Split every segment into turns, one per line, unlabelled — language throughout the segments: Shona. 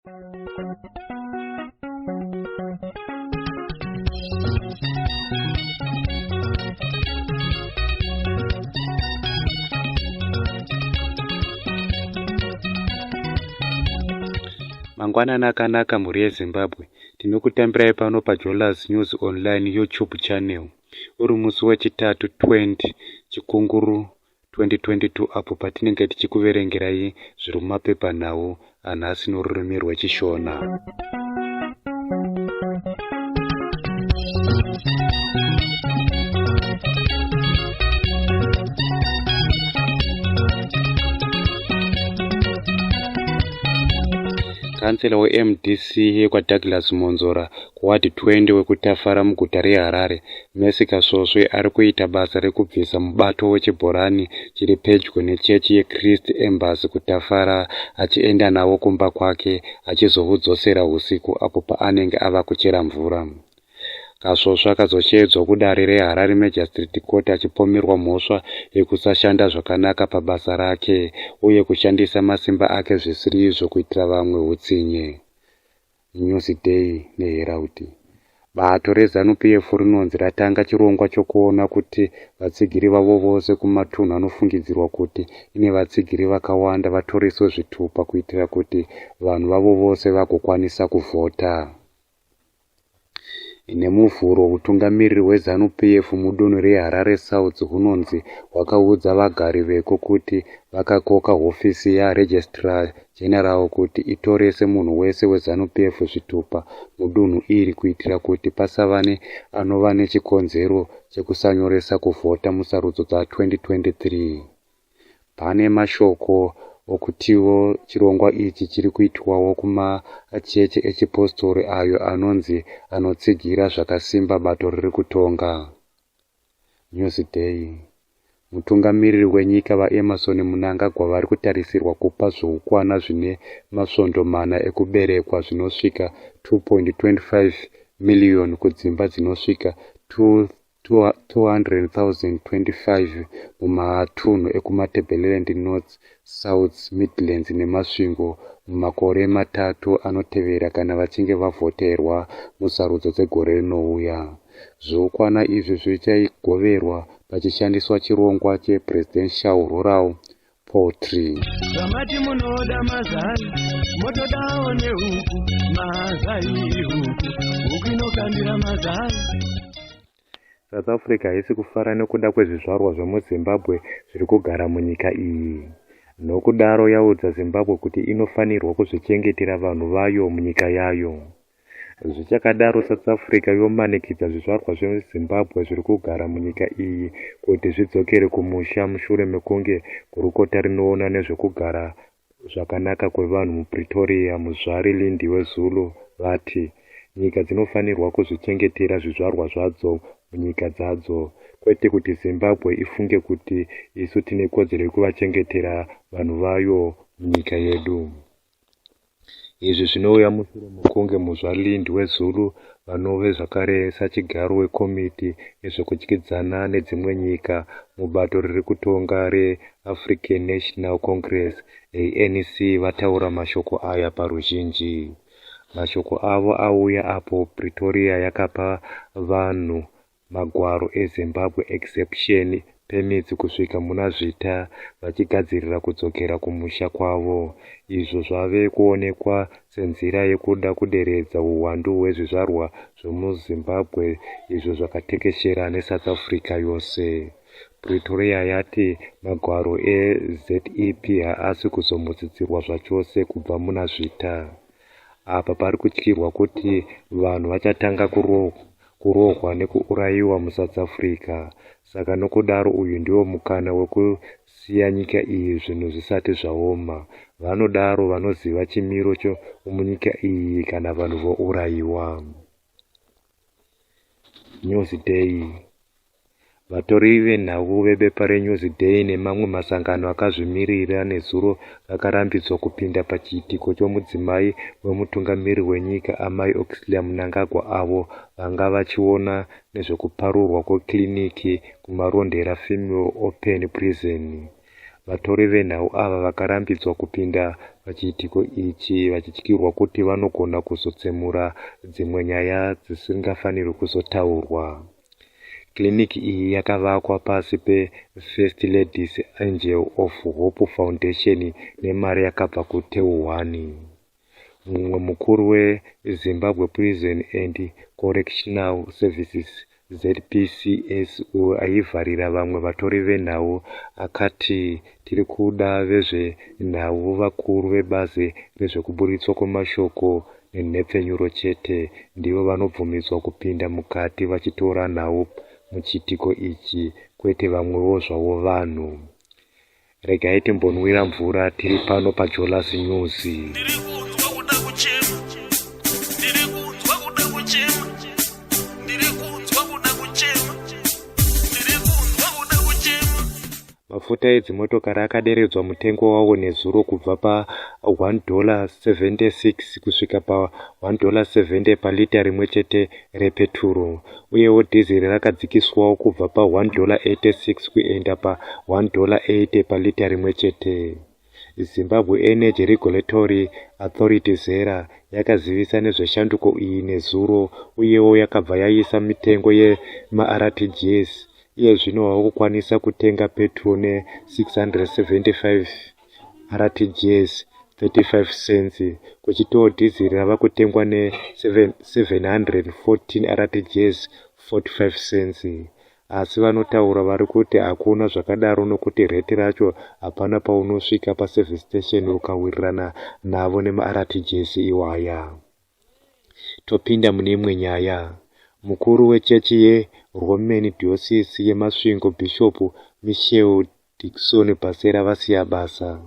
Mangwanani akanaka mhuri yeZimbabwe, tinokutambirai pano paJolas News Online YouTube channel. Uri musi wechitatu 20 Chikunguru 2022 apo patinenge tichikuverengerai zviri mumapepanhau anhasi norurimi rwechishona. Kansela weMDC yekwaDouglas Monzora kuwadi 20 wekutafara muguta reHarare, Mercy Kasvosve ari kuita basa rekubvisa mubato wechibhorani chiri pedyo nechechi yeChrist Embassy kutafara, achienda nawo kumba kwake achizohudzosera usiku apo paanenge ava kuchera mvura. Kasvosve akazoshedzwa kudare reHarare Magistrate Court achipomerwa mhosva yekusashanda zvakanaka pabasa rake uye kushandisa masimba ake zvisiri izvo kuitira vamwe utsinye. Newsday neHerald. Bato reZANU-PF rinonzi ratanga chirongwa chokuona kuti vatsigiri vavo vose kumatunhu anofungidzirwa kuti ine vatsigiri vakawanda vatoreswe zvitupa kuitira kuti vanhu vavo vose vagokwanisa kuvhota. Nemuvhuro, utungamiriri hweZANU-PF mudunhu reHarare South hunonzi hwakaudza vagari veko kuti vakakoka hofisi yaRegistrar General kuti itorese munhu wese weZANU-PF zvitupa mudunhu iri kuitira kuti pasava anova nechikonzero chekusanyoresa kuvhota musarudzo dza2023. Pane mashoko okutiwo chirongwa ichi chiri kuitwawo kumacheche echipostori ayo anonzi anotsigira zvakasimba bato riri kutonga. Newsday. Mutungamiriri wenyika vaEmerson Mnangagwa vari kutarisirwa kupa zvoukwana zvine masvondo mana ekuberekwa zvinosvika 2.25 miliyoni kudzimba dzinosvika 200,025 mumatunhu ekumatabeleland North, South, Midlands nemasvingo mumakore matatu anotevera kana vachinge vavhoterwa musarudzo dzegore rinouya. Zvoukwana izvi zvichagoverwa pachishandiswa chirongwa chePresidential Rural Poultry.
Zamati munoda mazai, motodawo nehuku, mazai huku, huku inokandira mazai.
South Africa haisi kufara nekuda kwezvizvarwa zvemuZimbabwe zviri kugara munyika iyi. Nokudaro yaudza Zimbabwe kuti inofanirwa kuzvichengetera vanhu vayo munyika yayo. Zvichakadaro, South Africa yomanikidza zvizvarwa zveZimbabwe zviri kugara munyika iyi kuti zvidzokere kumusha mushure mekunge gurukota rinoona nezvekugara zvakanaka kwevanhu muPretoria muzvari Lindi weZulu vati nyika dzinofanirwa kuzvichengetera zvizvarwa zvadzo munyika dzadzo, kwete kuti Zimbabwe ifunge kuti isu tine kodzero yekuvachengetera vanhu vayo munyika yedu. Izvi zvinouya mushure mekunge muzvari Lindi weZulu vanove zvakare sachigaro wekomiti yezvekudyidzana nedzimwe nyika mubato riri kutonga reAfrican National Congress ANC vataura mashoko aya paruzhinji. Mashoko avo auya apo Pretoria yakapa vanhu magwaro eZimbabwe exception permits kusvika muna zvita vachigadzirira kudzokera kumusha kwavo. Izvo zvave kuonekwa senzira yekuda kuderedza uwandu hwezvizvarwa zvemuZimbabwe izvo zvakatekeshera neSouth Africa yose. Pretoria yati magwaro eZEP haasi kuzombotsidzirwa zvachose kubva muna zvita. Apa pari kutyirwa kuti vanhu vachatanga kurohwa nekuurayiwa muSouth Africa. Saka nokudaro uyu ndiwo mukana wekusiya nyika iyi zvinhu zvisati zvaoma. Vanodaro vanoziva chimiro chomunyika iyi kana vanhu vourayiwa. Newsday. Vatori venhau vebepa reNewsday nemamwe masangano akazvimirira nezuro vakarambidzwa kupinda pachiitiko chomudzimai wemutungamiriri wenyika amai Oxley Mnangagwa avo vanga vachiona nezvekuparurwa kwekliniki kumarondera Female Open Prison. vatori venhau ava vakarambidzwa kupinda pachiitiko ichi vachityirwa kuti vanogona kuzotsemura dzimwe nyaya dzisingafanirwi kuzotaurwa. Kliniki iyi yakavakwa pasi pe-First Lady's Angel of Hope Foundation nemari yakabva kuTeuwani. Mumwe mukuru weZimbabwe Prison and Correctional Services ZPCS aivharira vamwe vatori venhau akati, tiri kuda vezvenhau vakuru vebazi rezvekuburitswa kwemashoko nenhepfenyuro chete ndivo vanobvumidzwa kupinda mukati vachitora nhau muchiitiko ichi, kwete vamwewo zvavo vanhu. Regai timbonwira mvura tiri pano paJolas News. Mafuta edzimotokari akaderedzwa mutengo wawo nezuro kubva pa $1.76 kusvika pa $1.70 palita rimwe chete repeturo, uyewo dhizeri rakadzikiswawo kubva pa $1.86 kuenda pa $1.80 palita rimwe chete. Zimbabwe Energy Regulatory Authority ZERA yakazivisa nezveshanduko iyi nezuro, uyewo yakabva yaisa mitengo yema-RTGs. Iye zvino wakukwanisa kutenga petro ne675 RTGs 35 cents, kuchitiwo dhizeri rava kutengwa ne714 RTGs 45 cents. Asi vanotaura vari kuti hakuna zvakadaro nokuti reti racho hapana paunosvika paservice station ukawirirana navo nema-RTGs iwaya. Topinda mune imwe nyaya. Mukuru wechechi yeRoman Diocese yemasvingo Bishop Michel Dixon Basera vasiya basa.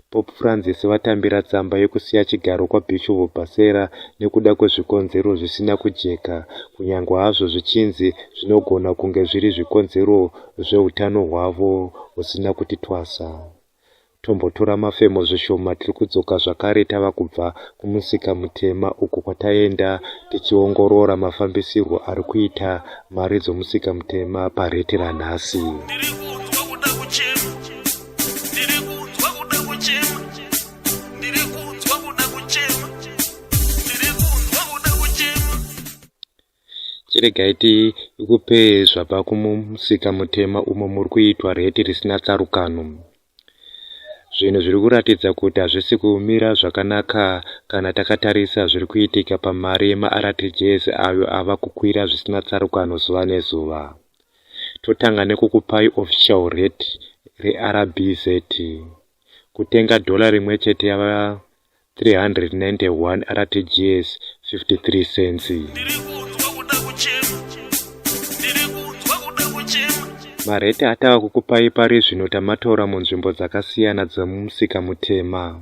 Pope Francis vatambira tsamba yekusiya chigaro kwaBishop Basera nekuda kwezvikonzero zvisina kujeka, kunyange hazvo zvichinzi zvinogona kunge zviri zvikonzero zveutano hwavo husina kuti twasa. Tombotora mafemo zvishoma tiri kudzoka zvakare tava kubva kumusika mutema uko kwataenda tichiongorora mafambisirwo ari kuita mari dzomusika mutema pareti ranhasi. Chiregai tikupe zvabva kumusika mutema umo muri kuitwa reti risina tsarukano. Zvinhu zviri kuratidza kuti hazvisi kumira zvakanaka kana takatarisa zviri kuitika pamari yema-RTGs ayo ava kukwira zvisina tsarukano zuva nezuva. Totanga nekukupai official rate reRBZ. Kutenga dola rimwe chete yava 391 RTGs 53 cents. Mareti atava kukupai pari zvino tamatora munzvimbo dzakasiyana dzemumusika mutema.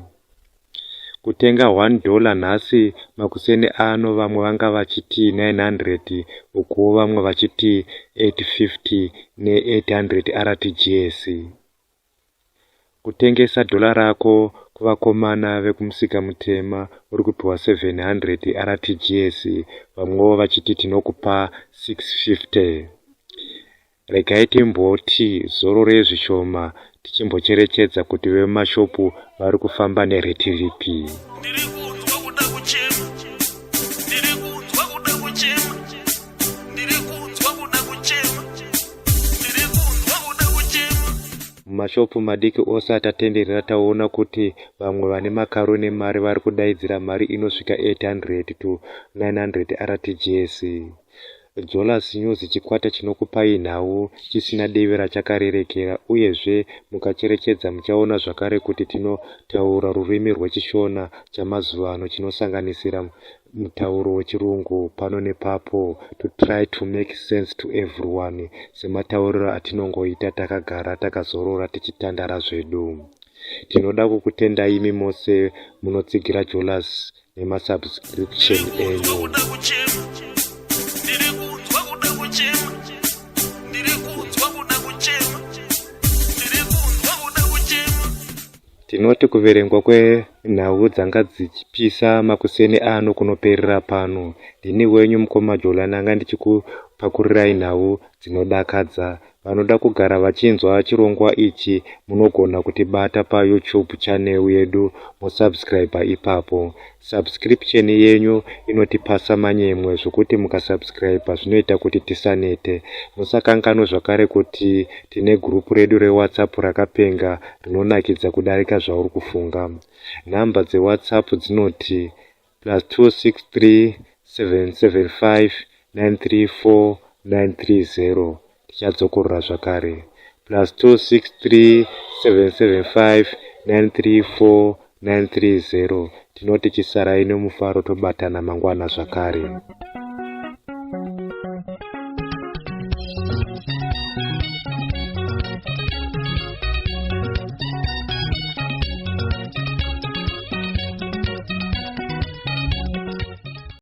Kutenga $1 nhasi makuseni ano vamwe vanga vachiti 900 ukuwo vamwe vachiti 850 ne800 RTGs. Kutengesa dola rako kuvakomana vekumusika mutema uri kupiwa 700 RTGs, vamwewo vachiti tinokupa 650. Regai timboti zoro rezvishoma tichimbocherechedza kuti vemashopu vari kufamba nereti ripi. Mumashopu madiki ose atatenderera taona kuti vamwe vane makaro nemari vari kudaidzira mari inosvika 800 to 900 RTGs. Jolas News chikwata chinokupai nhau chisina devi rachakarerekera, uyezve mukacherechedza muchaona zvakare kuti tinotaura rurimi rwechishona chamazuva ano chinosanganisira mutauro wechirungu pano nepapo, to try to make sense to everyone, sematauriro atinongoita takagara takazorora tichitandara zvedu. Tinoda kukutendai imi mose munotsigira Jolas nemasubscription enyu. Tinoti kuverengwa kwenhau dzanga dzichipisa makuseni ano kunoperera pano. Ndini wenyu mukoma Jola nanga ndichikupakurirai nhau dzinodakadza. Vanoda kugara vachinzwa chirongwa ichi munogona kutibata paYouTube channel yedu musubscribe ipapo. Subscription yenyu inotipasa manyemwe zvokuti mukasubscribe zvinoita kuti tisanete. Musakanganwa zvakare kuti tine group redu reWhatsApp rakapenga rinonakidza kudarika zvauri kufunga. Nhamba dzeWhatsApp dzinoti +263 775 934 930. Tichadzokorora zvakare +263 775 934 930. Tinoti chisarai nemufaro, tobatana mangwana zvakare.